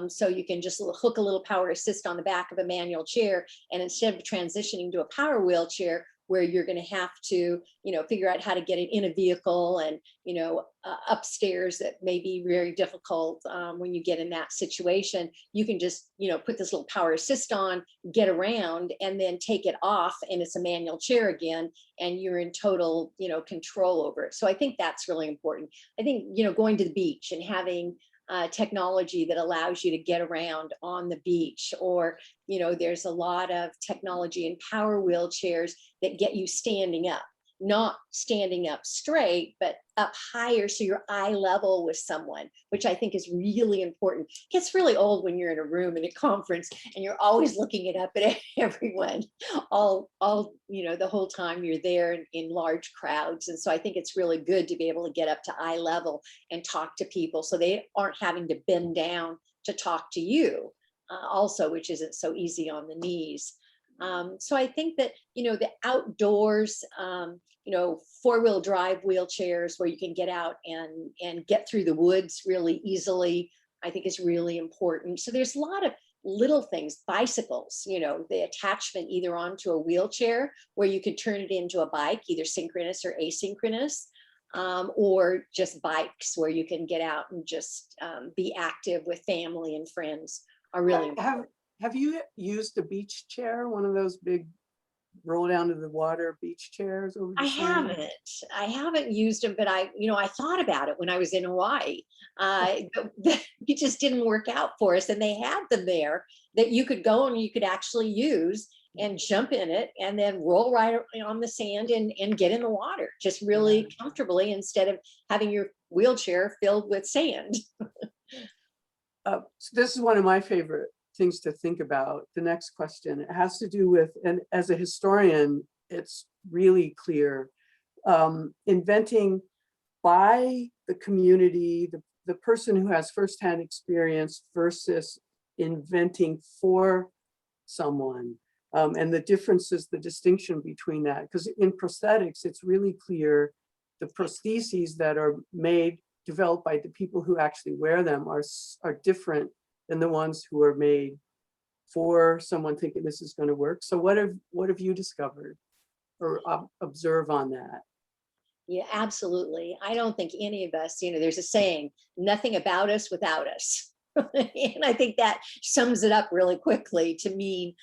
So you can just hook a little power assist on the back of a manual chair, and instead of transitioning to a power wheelchair where you're going to have to, figure out how to get it in a vehicle and, upstairs, that may be very difficult when you get in that situation, you can just, put this little power assist on, get around, and then take it off, and it's a manual chair again, and you're in total, control over it. So I think that's really important. I think, going to the beach and having technology that allows you to get around on the beach, or there's a lot of technology in power wheelchairs that get you standing up, not standing up straight, but up higher so you're eye level with someone, which I think is really important. It gets really old when you're in a room in a conference and you're always looking it up at everyone all the whole time you're there in large crowds. And so I think it's really good to be able to get up to eye level and talk to people so they aren't having to bend down to talk to you also, which isn't so easy on the knees. So I think that, the outdoors, four-wheel drive wheelchairs where you can get out and get through the woods really easily, I think is really important. So there's a lot of little things, bicycles, the attachment either onto a wheelchair where you could turn it into a bike, either synchronous or asynchronous, or just bikes where you can get out and just be active with family and friends are really important. Have you used a beach chair, one of those big roll down to the water beach chairs over the summer? I haven't used them, but I thought about it when I was in Hawaii. It just didn't work out for us. And they had them there that you could go and you could actually use and jump in it and then roll right on the sand and get in the water just really comfortably instead of having your wheelchair filled with sand. So this is one of my favorite things to think about. The next question, it has to do with, and as a historian, it's really clear, inventing by the community, the person who has firsthand experience versus inventing for someone, and the differences, the distinction between that. Because in prosthetics, it's really clear the prostheses that are developed by the people who actually wear them are different than the ones who are made for someone thinking this is going to work. So what have you discovered or observe on that? Yeah, absolutely. I don't think any of us, there's a saying, nothing about us without us. And I think that sums it up really quickly to mean,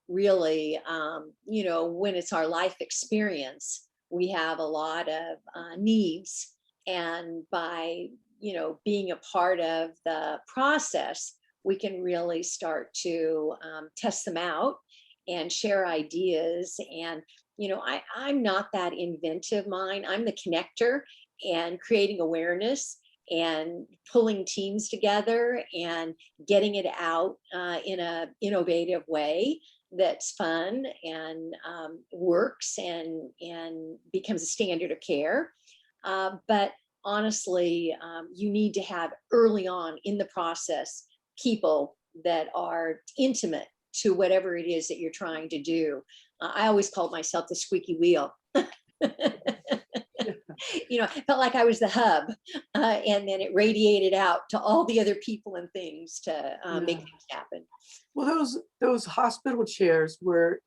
really, when it's our life experience, we have a lot of needs. And by being a part of the process, we can really start to test them out and share ideas. And, I'm not that inventive mind. I'm the connector and creating awareness and pulling teams together and getting it out in an innovative way that's fun and works and becomes a standard of care. But honestly, you need to have early on in the process people that are intimate to whatever it is that you're trying to do. I always called myself the squeaky wheel. It felt like I was the hub, and then it radiated out to all the other people and things to make things happen. Well, those hospital chairs were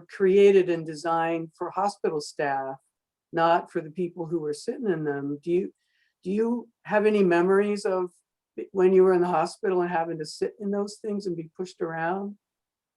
created and designed for hospital staff, not for the people who were sitting in them. Do you have any memories of when you were in the hospital and having to sit in those things and be pushed around?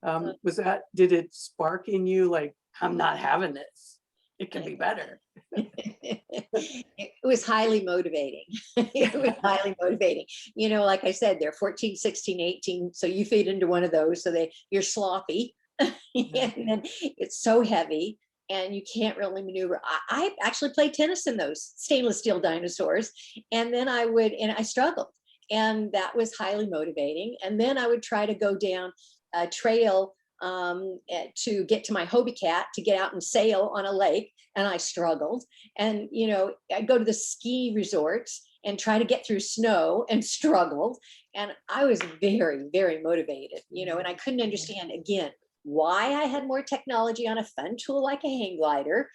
Did it spark in you like, I'm not having this? It can be better. It was highly motivating. It was highly motivating. You know, like I said, they're 14, 16, 18. So you feed into one of those. So you're sloppy. And then it's so heavy and you can't really maneuver. I actually played tennis in those stainless steel dinosaurs. And then I struggled. And that was highly motivating. And then I would try to go down a trail to get to my Hobie Cat to get out and sail on a lake, and I struggled. And you know, I'd go to the ski resorts and try to get through snow and struggled. And I was very, very motivated, you know, and I couldn't understand again why I had more technology on a fun tool like a hang glider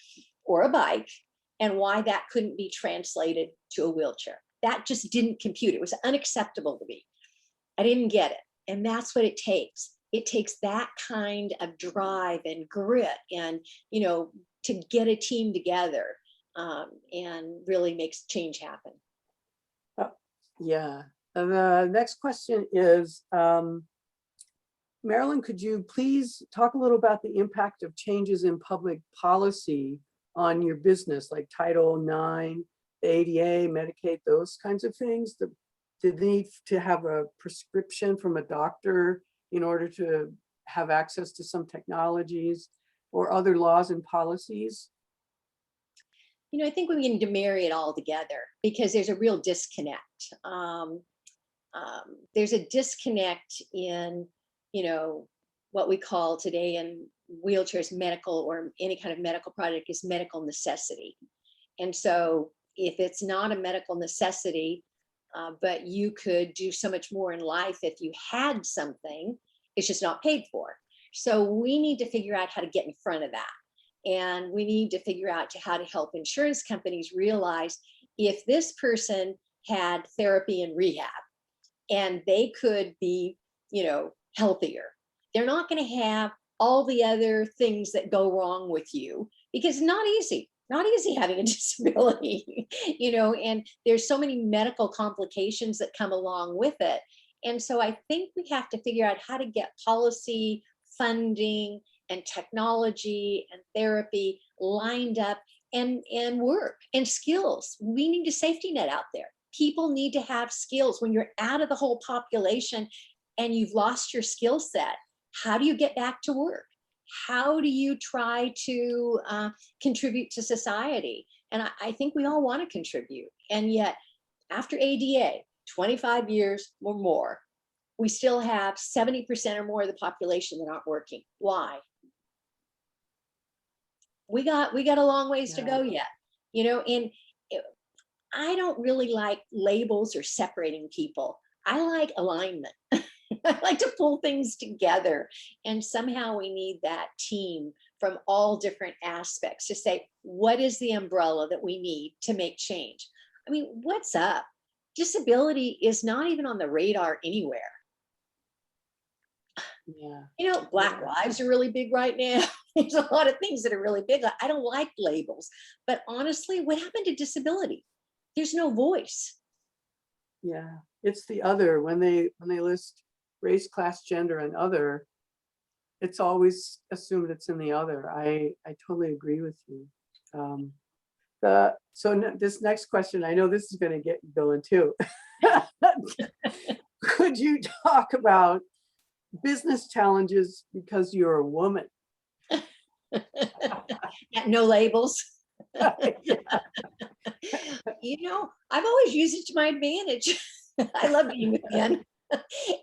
or a bike, and why that couldn't be translated to a wheelchair. That just didn't compute. It was unacceptable to me. I didn't get it. And that's what it takes. It takes that kind of drive and grit and, you know, to get a team together and really makes change happen. Yeah. The next question is, Marilyn, could you please talk a little about the impact of changes in public policy on your business, like Title IX, the ADA, Medicaid, those kinds of things? The need to have a prescription from a doctor in order to have access to some technologies or other laws and policies? You know, I think we need to marry it all together because there's a real disconnect. There's a disconnect in, you know, what we call today in wheelchairs medical, or any kind of medical product, is medical necessity. And so if it's not a medical necessity, but you could do so much more in life if you had something, it's just not paid for. So we need to figure out how to get in front of that. And we need to figure out how to help insurance companies realize if this person had therapy and rehab and they could be, you know, healthier, they're not going to have all the other things that go wrong with you, because it's not easy having a disability, you know, and there's so many medical complications that come along with it. And so I think we have to figure out how to get policy, funding, and technology and therapy lined up, and work and skills. We need a safety net out there. People need to have skills. When you're out of the whole population and you've lost your skill set, how do you get back to work? How do you try to contribute to society? And I think we all want to contribute. And yet, after ADA, 25 years or more, we still have 70% or more of the population that aren't working. Why? We got a long ways to go yet, you know, and I don't really like labels or separating people. I like alignment. I like to pull things together. And somehow we need that team from all different aspects to say, what is the umbrella that we need to make change? I mean, what's up? Disability is not even on the radar anywhere. Yeah. You know, Black lives are really big right now. There's a lot of things that are really big. I don't like labels, but honestly, what happened to disability? There's no voice. Yeah, it's the other. When they list race, class, gender, and other, it's always assumed it's in the other. I totally agree with you. This next question, I know this is going to get you going too. Could you talk about business challenges because you're a woman? No labels. Yeah. You know, I've always used it to my advantage. I love being with men.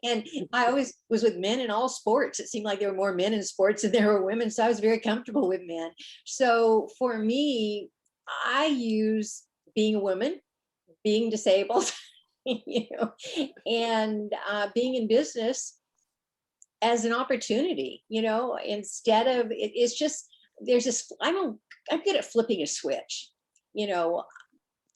And I always was with men in all sports. It seemed like there were more men in sports than there were women. So I was very comfortable with men. So for me, I use being a woman, being disabled, you know, and being in business as an opportunity, you know, instead of it's just, there's this, I'm good at flipping a switch, you know,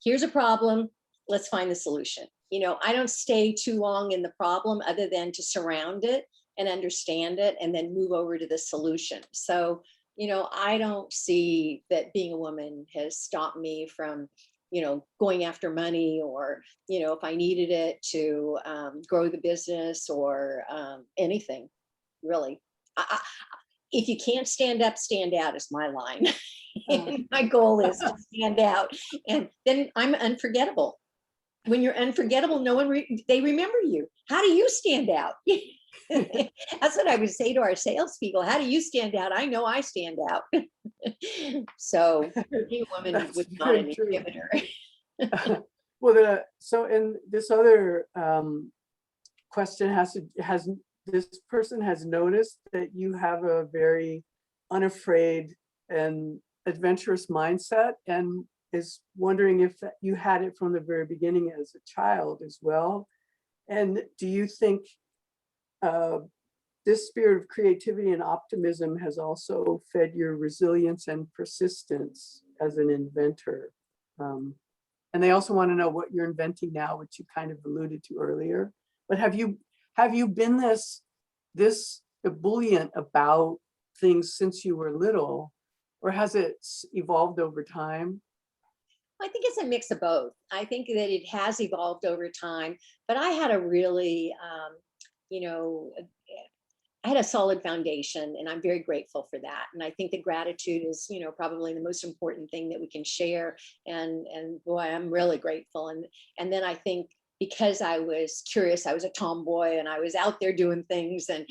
here's a problem, let's find the solution. You know, I don't stay too long in the problem other than to surround it and understand it and then move over to the solution. So, you know, I don't see that being a woman has stopped me from going after money, or, if I needed it to grow the business, or anything, really. If you can't stand up, stand out is my line. And my goal is to stand out. And then I'm unforgettable. When you're unforgettable, no one, they remember you. How do you stand out? That's what I would say to our salespeople. How do you stand out? I know I stand out. So being a woman That's was not very an true. inhibitor. Well, so in this other question this person has noticed that you have a very unafraid and adventurous mindset, and is wondering if you had it from the very beginning as a child as well. And do you think this spirit of creativity and optimism has also fed your resilience and persistence as an inventor? And they also want to know what you're inventing now, which you kind of alluded to earlier. But have you been this ebullient about things since you were little, or has it evolved over time? I think it's a mix of both. I think that it has evolved over time, but I had a really, I had a solid foundation, and I'm very grateful for that. And I think that gratitude is, probably the most important thing that we can share. And boy, I'm really grateful. And then I think because I was curious, I was a tomboy, and I was out there doing things, and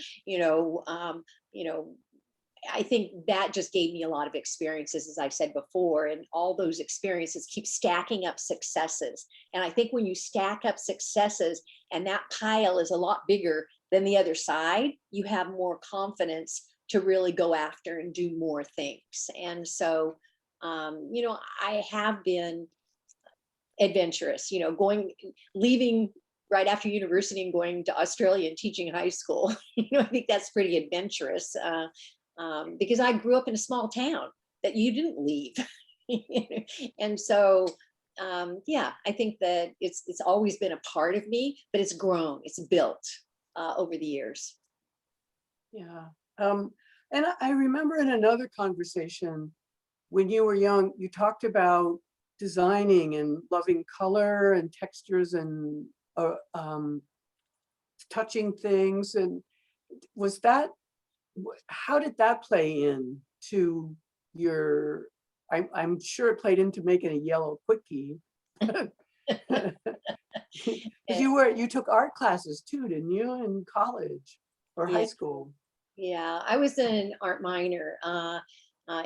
I think that just gave me a lot of experiences, as I've said before, and all those experiences keep stacking up successes. And I think when you stack up successes and that pile is a lot bigger than the other side, you have more confidence to really go after and do more things. And so, I have been adventurous, leaving right after university and going to Australia and teaching high school. I think that's pretty adventurous. Because I grew up in a small town that you didn't leave. And so, I think that it's always been a part of me, but it's grown, it's built over the years. Yeah. And I remember in another conversation when you were young, you talked about designing and loving color and textures and touching things. And how did that play in to your, I'm sure it played into making a yellow Quickie. You took art classes too, didn't you, in college or high school? Yeah, I was an art minor,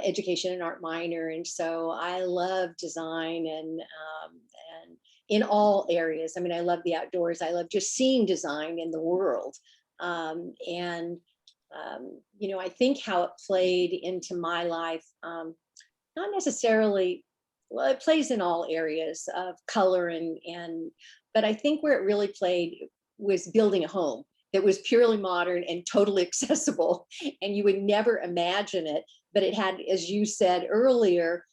education and art minor. And so I love design and in all areas. I mean, I love the outdoors. I love just seeing design in the world. I think how it played into my life, not necessarily, well, it plays in all areas of color but I think where it really played was building a home that was purely modern and totally accessible, and you would never imagine it, but it had, as you said earlier,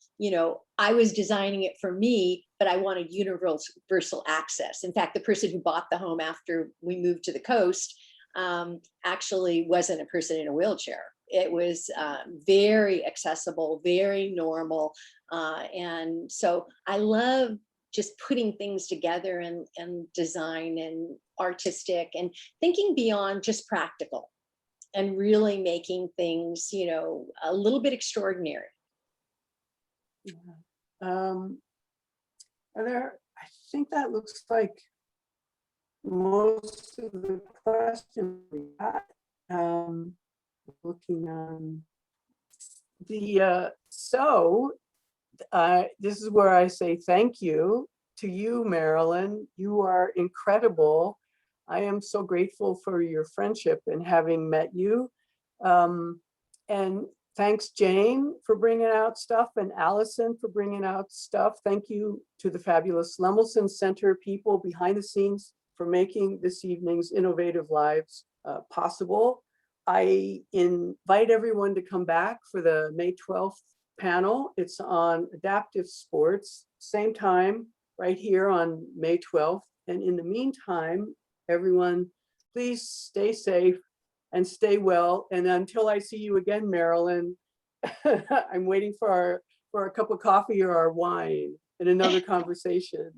I was designing it for me, but I wanted universal access. In fact, the person who bought the home after we moved to the coast actually wasn't a person in a wheelchair. It was very accessible, very normal. And so I love just putting things together and design and artistic and thinking beyond just practical and really making things, a little bit extraordinary. Yeah. I think that looks like most of the questions we got. Looking on this is where I say thank you to you, Marilyn. You are incredible. I am so grateful for your friendship and having met you. And thanks, Jane, for bringing out stuff, and Allison for bringing out stuff. Thank you to the fabulous Lemelson Center people behind the scenes for making this evening's Innovative Lives possible. I invite everyone to come back for the May 12th panel. It's on adaptive sports, same time, right here on May 12th. And in the meantime, everyone, please stay safe and stay well. And until I see you again, Marilyn, I'm waiting for for a cup of coffee or our wine in another conversation.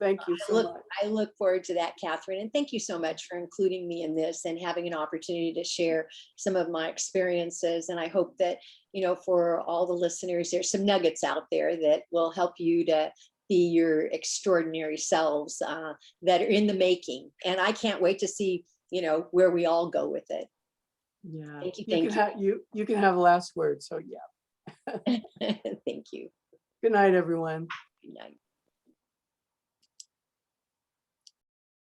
Thank you so much. I look forward to that, Catherine. And thank you so much for including me in this and having an opportunity to share some of my experiences. And I hope that, you know, for all the listeners, there's some nuggets out there that will help you to be your extraordinary selves that are in the making. And I can't wait to see, you know, where we all go with it. Yeah. Thank you. You can have the last word. So yeah. Thank you. Good night, everyone. Good night.